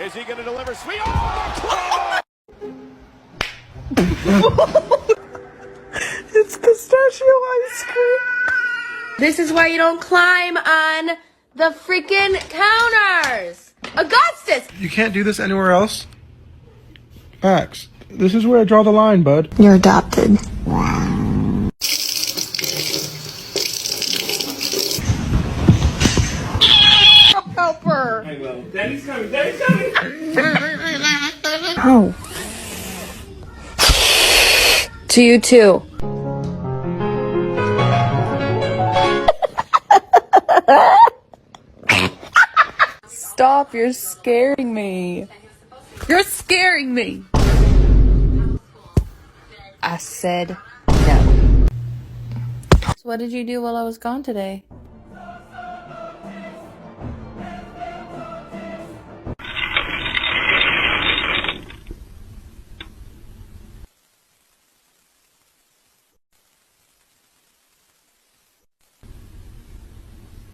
Is he going to deliver sweet? Oh! It's pistachio ice cream. This is why you don't climb on the freaking counters. Augustus! You can't do this anywhere else? Max, this is where I draw the line, bud. You're adopted. Help her. I will. Daddy's coming. Daddy's coming. Oh. To you too. Stop, you're scaring me. You're scaring me. I said no. So what did you do while I was gone today?